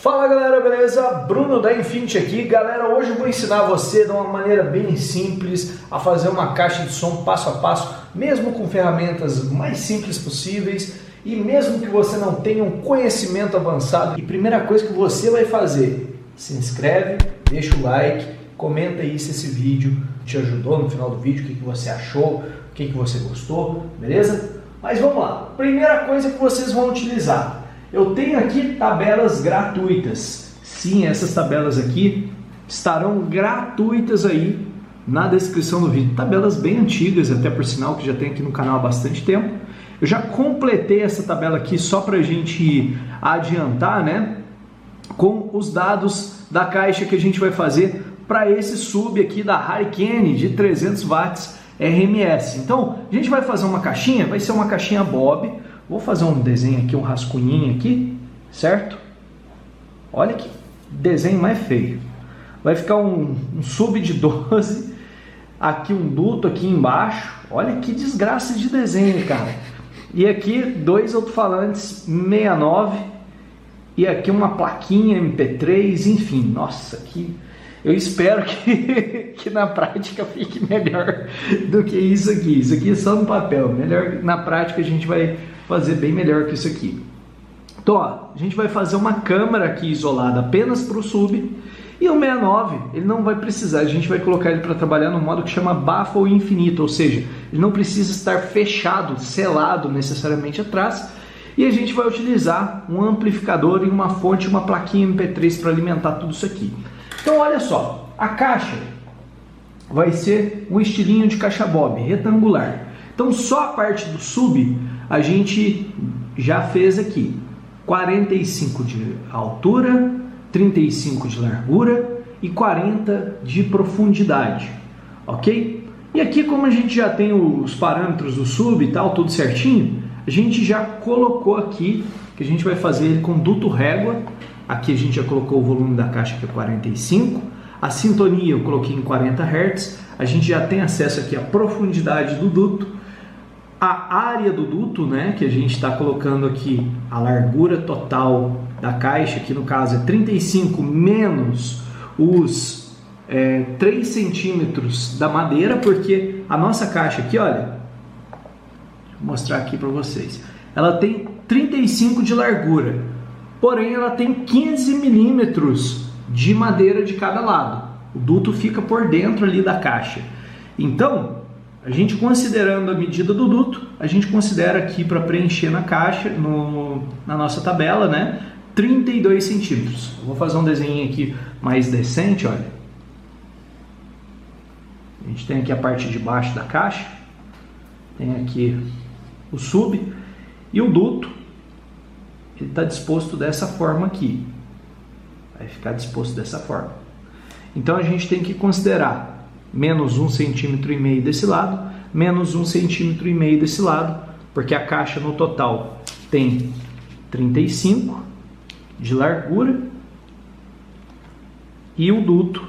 Fala galera, beleza? Bruno da Infinity aqui. Galera, hoje eu vou ensinar você de uma maneira bem simples a fazer uma caixa de som passo a passo, mesmo com ferramentas mais simples possíveis e mesmo que você não tenha um conhecimento avançado. E primeira coisa que você vai fazer, se inscreve, deixa o like, comenta aí se esse vídeo te ajudou no final do vídeo, o que você achou, o que você gostou, beleza? Mas vamos lá, primeira coisa que vocês vão utilizar. Eu tenho aqui tabelas gratuitas. Sim, essas tabelas aqui estarão gratuitas aí na descrição do vídeo. Tabelas bem antigas, até por sinal, que já tem aqui no canal há bastante tempo. Eu já completei essa tabela aqui só para a gente adiantar, né? Com os dados da caixa que a gente vai fazer para esse sub aqui da Harken de 300 watts RMS. Então, a gente vai fazer uma caixinha, vai ser uma caixinha Bob. Vou fazer um desenho aqui, um rascunhinho aqui, certo? Olha que desenho mais feio. Vai ficar um sub de 12, aqui um duto aqui embaixo. Olha que desgraça de desenho, cara. E aqui dois alto-falantes 69 e aqui uma plaquinha MP3, enfim. Nossa, que eu espero que na prática fique melhor do que isso aqui. Isso aqui é só no papel. Melhor na prática a gente vai fazer bem melhor que isso aqui. Então, ó, a gente vai fazer uma câmera aqui isolada apenas para o sub. E o 69, ele não vai precisar. A gente vai colocar ele para trabalhar no modo que chama baffle infinito. Ou seja, ele não precisa estar fechado, selado necessariamente atrás. E a gente vai utilizar um amplificador e uma fonte, uma plaquinha MP3 para alimentar tudo isso aqui. Então olha só, a caixa vai ser um estilinho de caixa Bob, retangular. Então só a parte do sub a gente já fez aqui. 45 de altura, 35 de largura e 40 de profundidade, ok? E aqui, como a gente já tem os parâmetros do sub e tal, tudo certinho, a gente já colocou aqui que a gente vai fazer ele com duto régua. Aqui a gente já colocou o volume da caixa que é 45, a sintonia eu coloquei em 40 Hz, a gente já tem acesso aqui à profundidade do duto, a área do duto, né, que a gente está colocando aqui, a largura total da caixa, que no caso é 35 menos os 3 centímetros da madeira, porque a nossa caixa aqui, olha, deixa eu mostrar aqui para vocês, ela tem 35 de largura, porém ela tem 15 milímetros de madeira de cada lado. O duto fica por dentro ali da caixa. Então, a gente considerando a medida do duto, a gente considera aqui para preencher na caixa, na nossa tabela, né, 32 centímetros. Eu vou fazer um desenho aqui mais decente, olha. A gente tem aqui a parte de baixo da caixa, tem aqui o sub e o duto. Ele está disposto dessa forma aqui. Vai ficar disposto dessa forma. Então a gente tem que considerar menos 1,5 cm desse lado, menos 1,5 cm desse lado, porque a caixa no total tem 35 de largura e o duto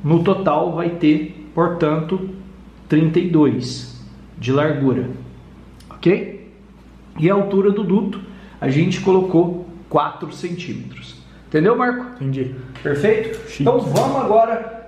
no total vai ter, portanto, 32 de largura, ok? E a altura do duto a gente colocou 4 centímetros. Entendeu, Marco? Entendi. Perfeito? Chique. Então vamos agora.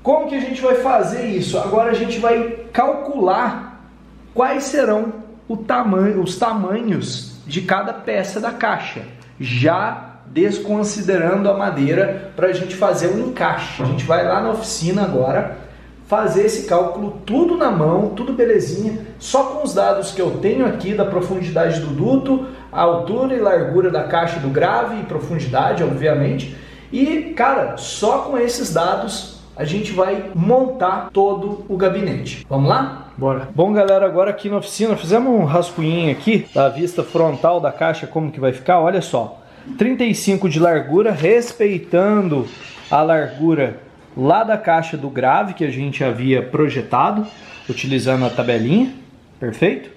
Como que a gente vai fazer isso? Agora a gente vai calcular quais serão os tamanhos de cada peça da caixa, já desconsiderando a madeira para a gente fazer um encaixe. A gente vai lá na oficina agora fazer esse cálculo tudo na mão, tudo belezinha, só com os dados que eu tenho aqui da profundidade do duto, a altura e largura da caixa do grave e profundidade, obviamente. E, cara, só com esses dados a gente vai montar todo o gabinete. Vamos lá? Bora. Bom, galera, agora aqui na oficina fizemos um rascunhinho aqui da vista frontal da caixa, como que vai ficar. Olha só, 35 de largura, respeitando a largura lá da caixa do grave que a gente havia projetado, utilizando a tabelinha, perfeito?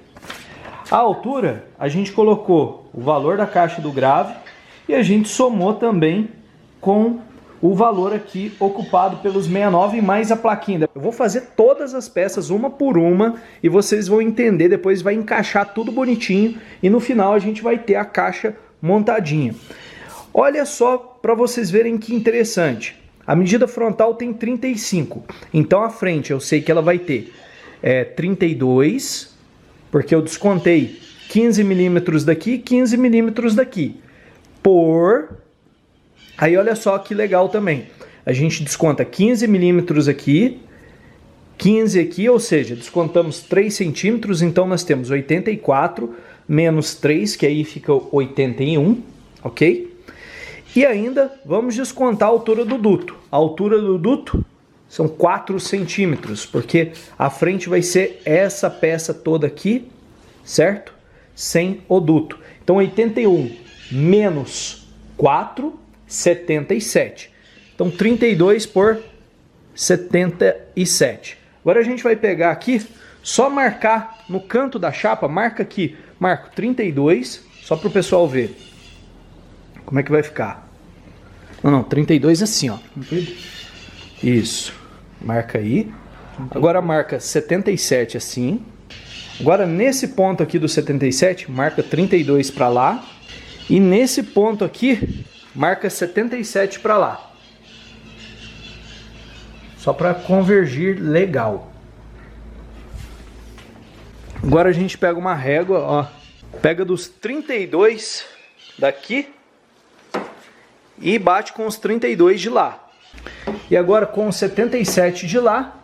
A altura, a gente colocou o valor da caixa do grave e a gente somou também com o valor aqui ocupado pelos 69 mais a plaquinha. Eu vou fazer todas as peças uma por uma e vocês vão entender, depois vai encaixar tudo bonitinho e no final a gente vai ter a caixa montadinha. Olha só para vocês verem que interessante. A medida frontal tem 35. Então a frente eu sei que ela vai ter 32, porque eu descontei 15 milímetros daqui, 15 milímetros daqui. Aí olha só que legal também. A gente desconta 15 milímetros aqui, 15 aqui, ou seja, descontamos 3 centímetros, então nós temos 84 menos 3, que aí fica 81, ok? E ainda vamos descontar a altura do duto. A altura do duto são 4 centímetros, porque a frente vai ser essa peça toda aqui, certo? Sem o duto. Então 81 menos 4, 77. Então 32 por 77. Agora a gente vai pegar aqui, só marcar no canto da chapa, marca aqui, marco 32, só para o pessoal ver como é que vai ficar. Não, 32 assim, ó. Isso. Marca aí. Agora marca 77 assim. Agora nesse ponto aqui do 77, marca 32 para lá. E nesse ponto aqui, marca 77 para lá. Só para convergir legal. Agora a gente pega uma régua, ó. Pega dos 32 daqui e bate com os 32 de lá. E agora com os 77 de lá,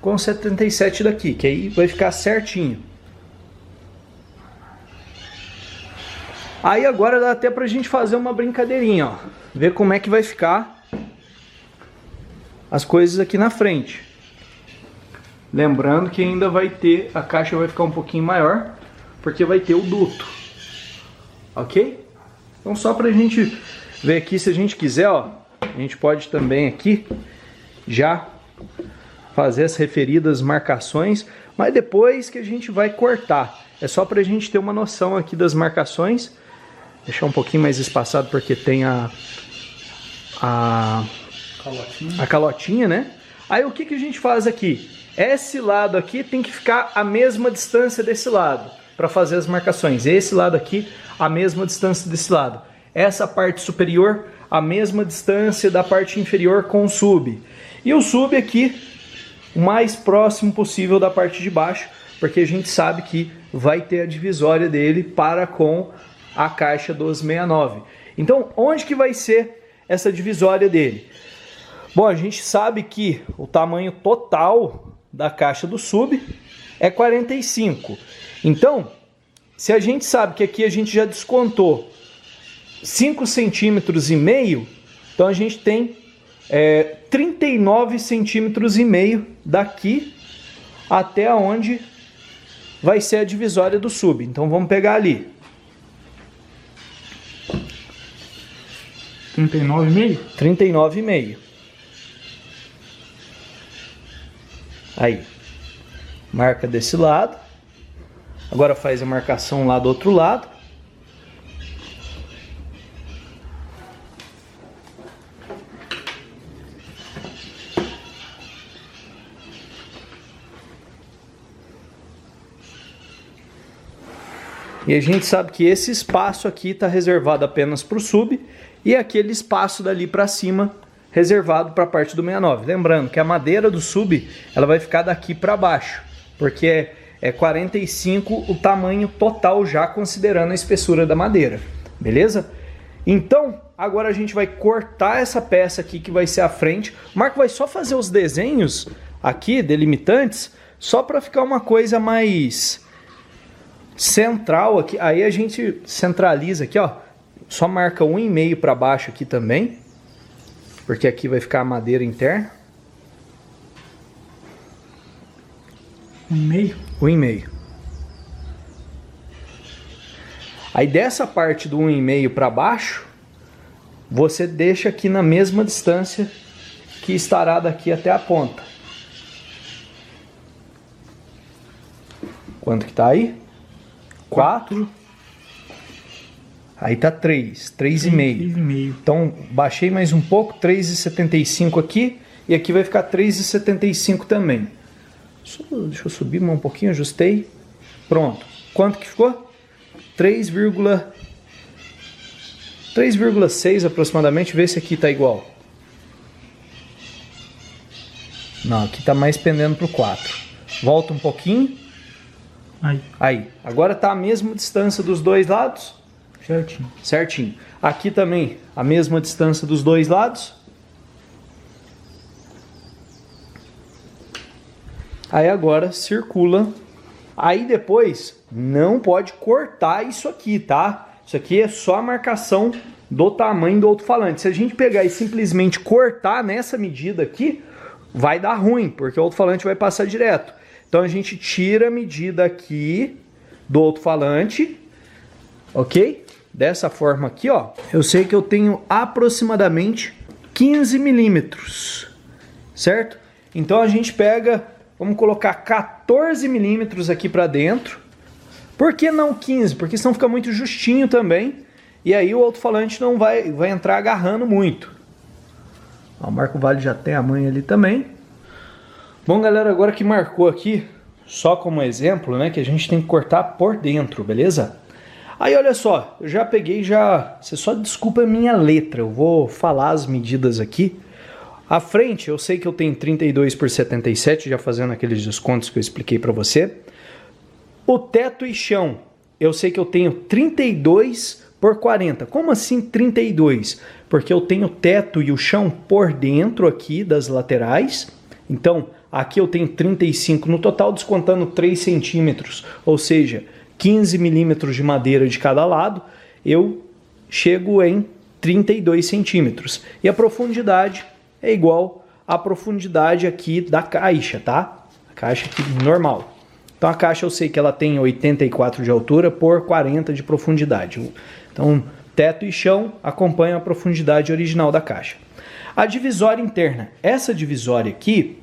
com os 77 daqui, que aí vai ficar certinho. Aí agora dá até pra gente fazer uma brincadeirinha, ó. Ver como é que vai ficar as coisas aqui na frente. Lembrando que ainda vai ter, a caixa vai ficar um pouquinho maior, porque vai ter o duto. Ok? Então só pra gente ver aqui, se a gente quiser, ó, a gente pode também aqui já fazer as referidas marcações, mas depois que a gente vai cortar. É só pra gente ter uma noção aqui das marcações. Deixar um pouquinho mais espaçado porque tem a calotinha, né? Aí o que que a gente faz aqui? Esse lado aqui tem que ficar a mesma distância desse lado para fazer as marcações. Esse lado aqui, a mesma distância desse lado. Essa parte superior, a mesma distância da parte inferior com o sub. E o sub aqui, o mais próximo possível da parte de baixo, porque a gente sabe que vai ter a divisória dele para com a caixa dos 69. Então, onde que vai ser essa divisória dele? Bom, a gente sabe que o tamanho total da caixa do sub é 45. Então, se a gente sabe que aqui a gente já descontou 5 centímetros e meio, então a gente tem 39 centímetros e meio daqui até onde vai ser a divisória do sub. Então vamos pegar ali. 39,5? 39,5. Aí, marca desse lado. Agora faz a marcação lá do outro lado. E a gente sabe que esse espaço aqui está reservado apenas para o sub e aquele espaço dali para cima reservado para a parte do 69. Lembrando que a madeira do sub ela vai ficar daqui para baixo, porque é 45 o tamanho total já considerando a espessura da madeira, beleza? Então agora a gente vai cortar essa peça aqui que vai ser a frente. O Marco vai só fazer os desenhos aqui, delimitantes, só para ficar uma coisa mais central aqui. Aí a gente centraliza aqui, ó, só marca 1,5 para baixo aqui também, porque aqui vai ficar a madeira interna. 1,5? 1,5. Aí dessa parte do 1,5 para baixo, você deixa aqui na mesma distância que estará daqui até a ponta. Quanto que tá aí? 4. Aí tá 3,5. Então baixei mais um pouco, 3,75 aqui. E aqui vai ficar 3,75 também. Deixa eu subir um pouquinho, ajustei. Pronto. Quanto que ficou? 3,75. 3,6 aproximadamente, vê se aqui tá igual. Não, aqui tá mais pendendo pro 4. Volta um pouquinho. Aí. Agora tá a mesma distância dos dois lados? Certinho. Certinho. Aqui também a mesma distância dos dois lados. Aí agora circula. Aí depois não pode cortar isso aqui, tá? Isso aqui é só a marcação do tamanho do alto-falante. Se a gente pegar e simplesmente cortar nessa medida aqui, vai dar ruim, porque o alto-falante vai passar direto. Então a gente tira a medida aqui do alto-falante, ok? Dessa forma aqui, ó. Eu sei que eu tenho aproximadamente 15 milímetros, certo? Então a gente pega, vamos colocar 14 milímetros aqui para dentro. Por que não 15? Porque senão fica muito justinho também. E aí o alto-falante não vai entrar agarrando muito. Ó, o Marco Vale já tem a manha ali também. Bom, galera, agora que marcou aqui, só como exemplo, né, que a gente tem que cortar por dentro, beleza? Aí olha só, eu já peguei, você só desculpa a minha letra, eu vou falar as medidas aqui. A frente, eu sei que eu tenho 32 por 77, já fazendo aqueles descontos que eu expliquei para você. O teto e chão, eu sei que eu tenho 32 por 40. Como assim 32? Porque eu tenho o teto e o chão por dentro aqui das laterais. Então, aqui eu tenho 35 no total, descontando 3 centímetros, ou seja, 15 milímetros de madeira de cada lado, eu chego em 32 centímetros. E a profundidade é igual à profundidade aqui da caixa, tá? A caixa aqui normal. Então a caixa eu sei que ela tem 84 de altura por 40 de profundidade. Então teto e chão acompanham a profundidade original da caixa. A divisória interna, essa divisória aqui,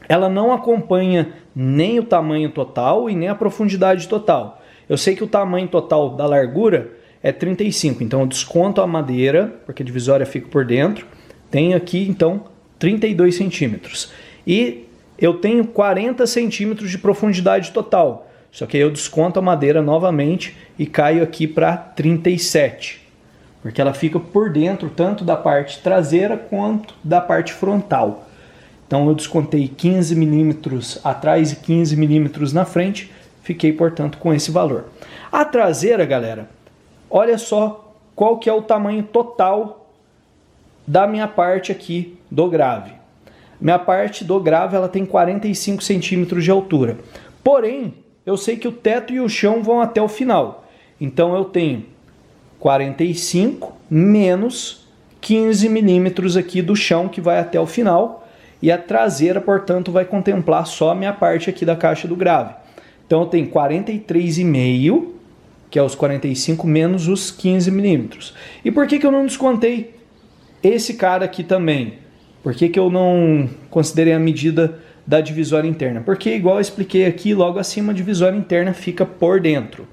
ela não acompanha nem o tamanho total e nem a profundidade total. Eu sei que o tamanho total da largura é 35, então eu desconto a madeira, porque a divisória fica por dentro. Tenho aqui então 32 centímetros. E eu tenho 40 centímetros de profundidade total. Só que aí eu desconto a madeira novamente e caio aqui para 37. Porque ela fica por dentro tanto da parte traseira quanto da parte frontal. Então eu descontei 15 milímetros atrás e 15 milímetros na frente. Fiquei, portanto, com esse valor. A traseira, galera, olha só qual que é o tamanho total da minha parte aqui do grave. Minha parte do grave ela tem 45 centímetros de altura. Porém, eu sei que o teto e o chão vão até o final. Então eu tenho 45 menos 15 milímetros aqui do chão que vai até o final. E a traseira, portanto, vai contemplar só a minha parte aqui da caixa do grave. Então eu tenho 43,5, que é os 45 menos os 15 milímetros. E por que eu não descontei esse cara aqui também? Por que eu não considerei a medida da divisória interna? Porque, igual eu expliquei aqui, logo acima a divisória interna fica por dentro.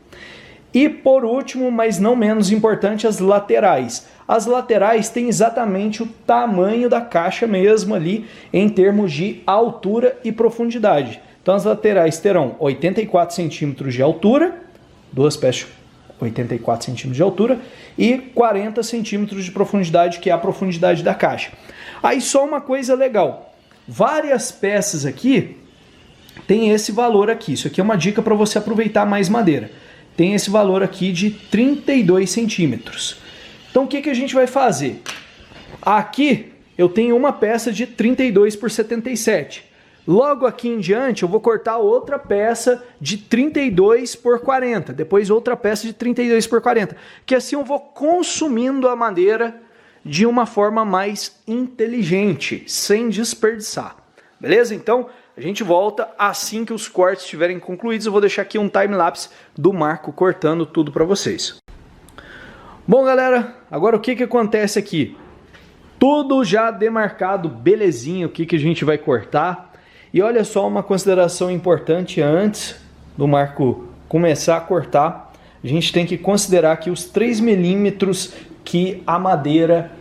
E por último, mas não menos importante, as laterais. As laterais têm exatamente o tamanho da caixa mesmo ali, em termos de altura e profundidade. Então as laterais terão 84 centímetros de altura, duas peças 84 centímetros de altura, e 40 centímetros de profundidade, que é a profundidade da caixa. Aí só uma coisa legal, várias peças aqui tem esse valor aqui, isso aqui é uma dica para você aproveitar mais madeira, tem esse valor aqui de 32 centímetros. Então o que a gente vai fazer? Aqui eu tenho uma peça de 32 por 77, logo aqui em diante eu vou cortar outra peça de 32 por 40, depois outra peça de 32 por 40, que assim eu vou consumindo a madeira de uma forma mais inteligente, sem desperdiçar. Beleza? Então, a gente volta assim que os cortes estiverem concluídos. Eu vou deixar aqui um time-lapse do Marco cortando tudo para vocês. Bom, galera, agora o que acontece aqui? Tudo já demarcado, belezinho, o que a gente vai cortar. E olha só uma consideração importante antes do Marco começar a cortar. A gente tem que considerar que os 3 milímetros que a madeira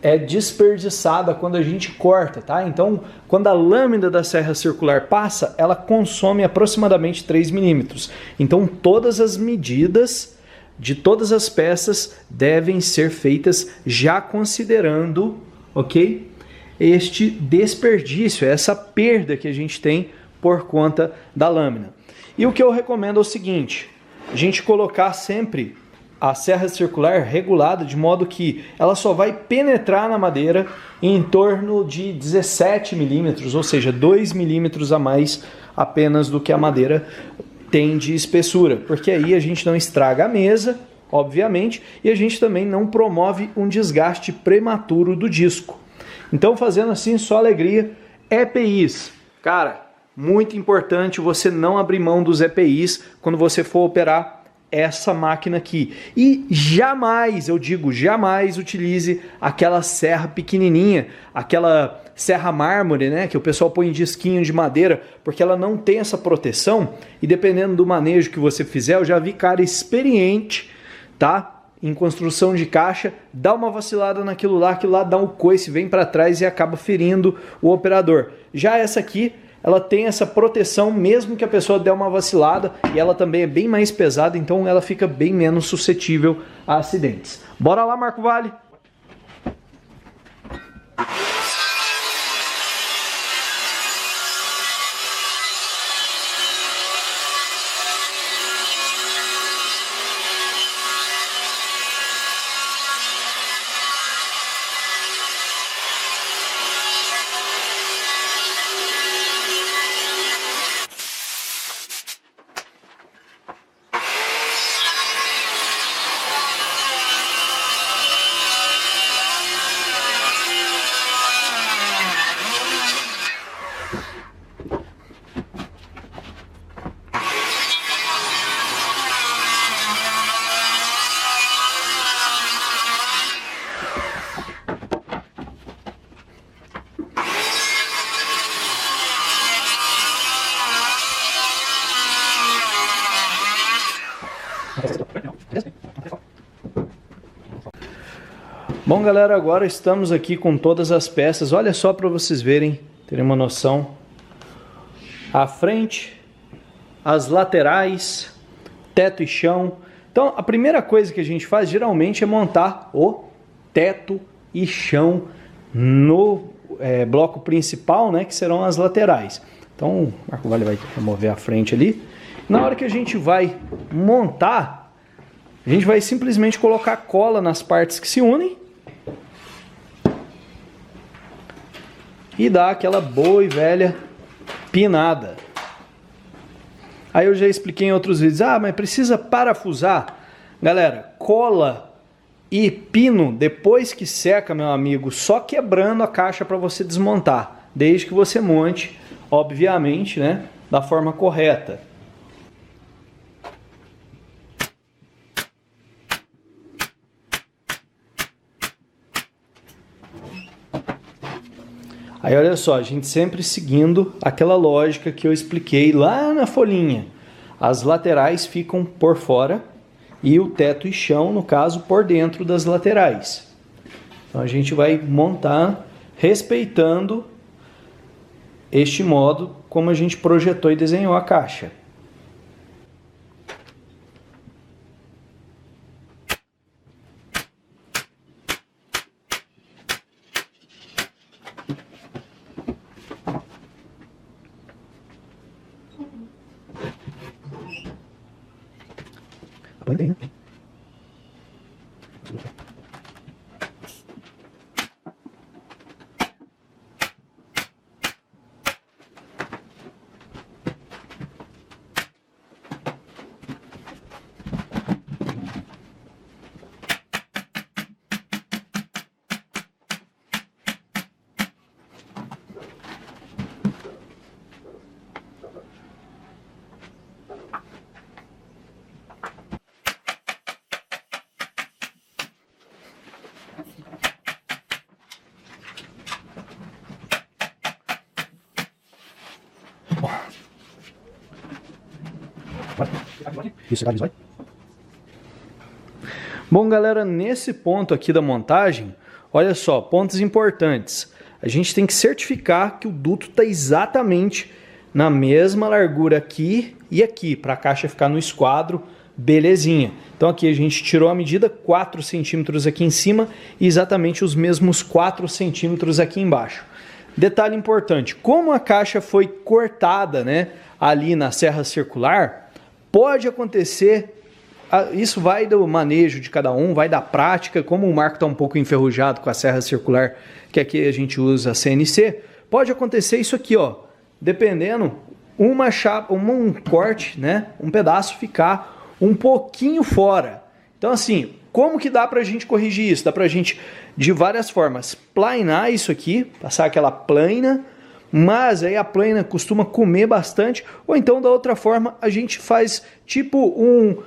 é desperdiçada quando a gente corta, tá? Então, quando a lâmina da serra circular passa, ela consome aproximadamente 3 milímetros. Então, todas as medidas de todas as peças devem ser feitas já considerando, ok? Este desperdício, essa perda que a gente tem por conta da lâmina. E o que eu recomendo é o seguinte, a gente colocar sempre a serra circular regulada de modo que ela só vai penetrar na madeira em torno de 17 milímetros, ou seja, 2 milímetros a mais apenas do que a madeira tem de espessura, porque aí a gente não estraga a mesa, obviamente, e a gente também não promove um desgaste prematuro do disco. Então, fazendo assim, só alegria. EPIs, cara, muito importante você não abrir mão dos EPIs quando você for operar essa máquina aqui. E jamais, eu digo, jamais utilize aquela serra pequenininha, aquela serra mármore, né, que o pessoal põe em disquinho de madeira, porque ela não tem essa proteção e dependendo do manejo que você fizer, eu já vi cara experiente, tá? Em construção de caixa, dá uma vacilada naquilo lá, aquilo lá dá um coice, vem para trás e acaba ferindo o operador. Já essa aqui, ela tem essa proteção mesmo que a pessoa der uma vacilada e ela também é bem mais pesada, então ela fica bem menos suscetível a acidentes. Bora lá, Marco Vale! Bom, galera, agora estamos aqui com todas as peças. Olha só para vocês verem, terem uma noção. A frente, as laterais, teto e chão. Então, a primeira coisa que a gente faz geralmente é montar o teto e chão no bloco principal, né, que serão as laterais. Então, o Marco Vale vai remover a frente ali. Na hora que a gente vai montar, a gente vai simplesmente colocar cola nas partes que se unem e dar aquela boa e velha pinada. Aí eu já expliquei em outros vídeos, mas precisa parafusar. Galera, cola e pino, depois que seca, meu amigo, só quebrando a caixa para você desmontar. Desde que você monte, obviamente, né, da forma correta. Aí olha só, a gente sempre seguindo aquela lógica que eu expliquei lá na folhinha. As laterais ficam por fora e o teto e chão, no caso, por dentro das laterais. Então a gente vai montar respeitando este modo como a gente projetou e desenhou a caixa. Bom, galera, nesse ponto aqui da montagem, olha só, pontos importantes. A gente tem que certificar que o duto está exatamente na mesma largura aqui e aqui, para a caixa ficar no esquadro belezinha. Então aqui a gente tirou a medida, 4 centímetros aqui em cima e exatamente os mesmos 4 centímetros aqui embaixo. Detalhe importante, como a caixa foi cortada, né, ali na serra circular, pode acontecer, isso vai do manejo de cada um, vai da prática, como o Marco está um pouco enferrujado com a serra circular, que aqui a gente usa a CNC, pode acontecer isso aqui, ó, dependendo, uma chapa, um corte, né, um pedaço ficar um pouquinho fora. Então assim, como que dá pra gente corrigir isso? Dá pra gente, de várias formas, planar isso aqui, passar aquela plana, mas aí a plana costuma comer bastante, ou então da outra forma a gente faz tipo um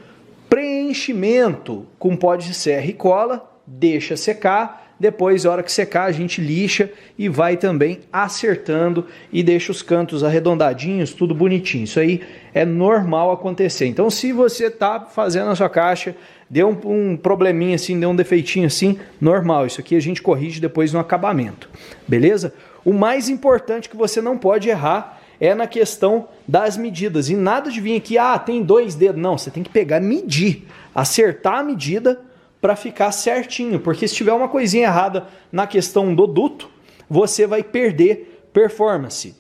preenchimento com pó de serra e cola, deixa secar, depois a hora que secar a gente lixa e vai também acertando e deixa os cantos arredondadinhos, tudo bonitinho. Isso aí é normal acontecer. Então se você tá fazendo a sua caixa, deu um probleminha assim, deu um defeitinho assim, normal. Isso aqui a gente corrige depois no acabamento, beleza? O mais importante que você não pode errar é na questão das medidas. E nada de vir aqui, tem 2 dedos. Não, você tem que pegar, medir, acertar a medida para ficar certinho. Porque se tiver uma coisinha errada na questão do duto, você vai perder performance.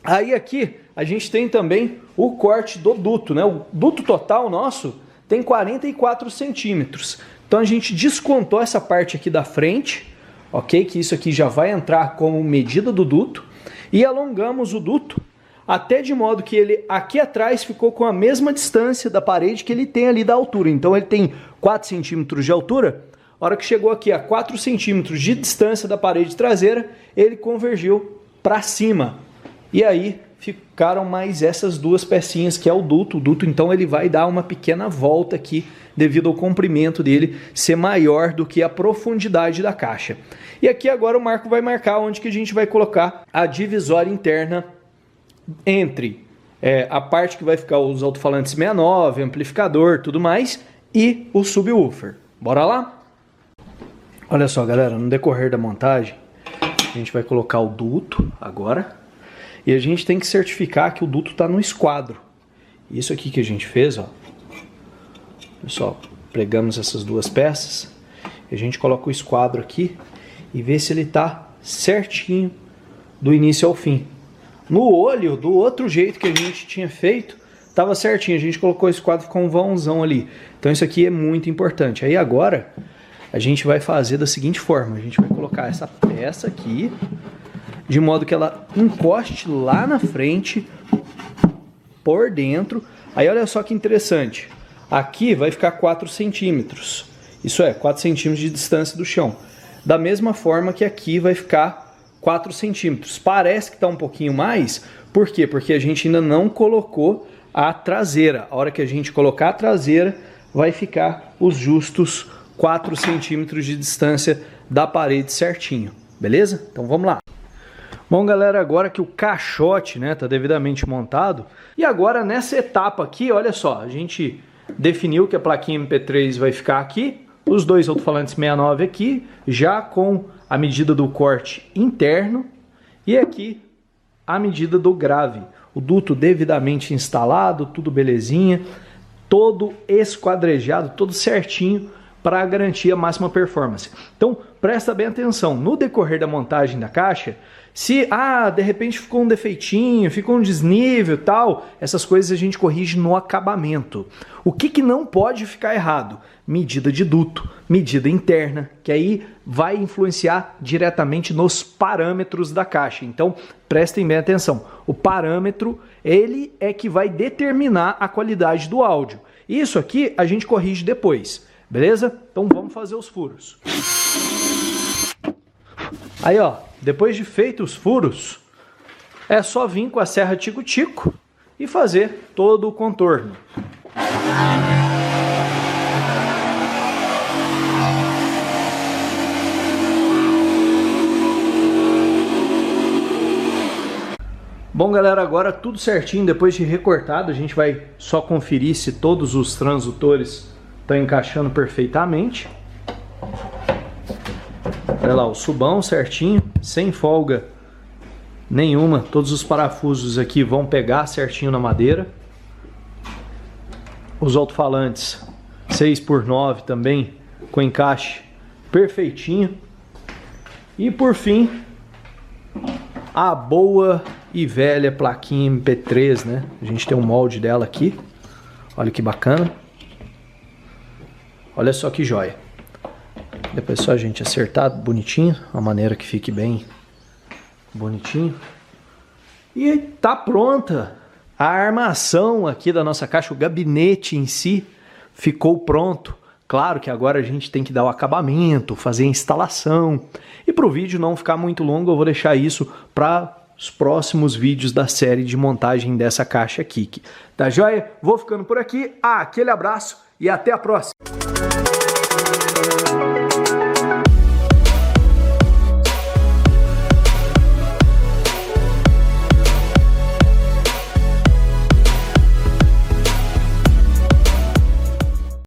Aí aqui a gente tem também o corte do duto, né? O duto total nosso tem 44 centímetros. Então a gente descontou essa parte aqui da frente, ok? Que isso aqui já vai entrar como medida do duto. E alongamos o duto até de modo que ele aqui atrás ficou com a mesma distância da parede que ele tem ali da altura. Então ele tem 4 centímetros de altura. A hora que chegou aqui a 4 centímetros de distância da parede traseira, ele convergiu para cima. E aí ficaram mais essas 2 pecinhas que é o duto. O duto então ele vai dar uma pequena volta aqui devido ao comprimento dele ser maior do que a profundidade da caixa. E aqui agora o Marco vai marcar onde que a gente vai colocar a divisória interna entre a parte que vai ficar os alto-falantes 69, amplificador, tudo mais, e o subwoofer. Bora lá? Olha só, galera, no decorrer da montagem, a gente vai colocar o duto agora, e a gente tem que certificar que o duto está no esquadro. Isso aqui que a gente fez, ó, pessoal, pregamos essas 2 peças, a gente coloca o esquadro aqui e vê se ele está certinho do início ao fim. No olho, do outro jeito que a gente tinha feito, estava certinho. A gente colocou esse quadro, ficou um vãozão ali. Então isso aqui é muito importante. Aí agora, a gente vai fazer da seguinte forma. A gente vai colocar essa peça aqui, de modo que ela encoste lá na frente, por dentro. Aí olha só que interessante. Aqui vai ficar 4 centímetros. Isso é, 4 centímetros de distância do chão. Da mesma forma que aqui vai ficar 4 centímetros. Parece que está um pouquinho mais. Por quê? Porque a gente ainda não colocou a traseira. A hora que a gente colocar a traseira, vai ficar os justos 4 centímetros de distância da parede certinho. Beleza? Então vamos lá. Bom, galera, agora que o caixote, né, tá devidamente montado, e agora nessa etapa aqui, olha só, a gente definiu que a plaquinha MP3 vai ficar aqui, os 2 alto-falantes 69 aqui, já com a medida do corte interno, e aqui a medida do grave. O duto devidamente instalado, tudo belezinha, todo esquadrejado, todo certinho para garantir a máxima performance. Então, presta bem atenção, no decorrer da montagem da caixa, se de repente ficou um defeitinho, ficou um desnível e tal, essas coisas a gente corrige no acabamento. O que não pode ficar errado? Medida de duto, medida interna, que aí vai influenciar diretamente nos parâmetros da caixa. Então, prestem bem atenção. O parâmetro, ele é que vai determinar a qualidade do áudio. Isso aqui a gente corrige depois, beleza? Então vamos fazer os furos. Aí, ó, depois de feitos os furos, é só vir com a serra tico-tico e fazer todo o contorno. Bom, galera, agora tudo certinho, depois de recortado, a gente vai só conferir se todos os transdutores estão encaixando perfeitamente. Olha lá, o subão certinho, sem folga nenhuma. Todos os parafusos aqui vão pegar certinho na madeira. os alto-falantes 6x9 também, com encaixe perfeitinho. E por fim, a boa e velha plaquinha MP3, né? A gente tem um molde dela aqui. Olha que bacana. Olha só que joia. Depois é só a gente acertar bonitinho, a maneira que fique bem bonitinho. E tá pronta a armação aqui da nossa caixa, o gabinete em si ficou pronto. Claro que agora a gente tem que dar o acabamento, fazer a instalação. E para o vídeo não ficar muito longo, eu vou deixar isso para os próximos vídeos da série de montagem dessa caixa aqui. Tá joia? Vou ficando por aqui. Aquele abraço e até a próxima!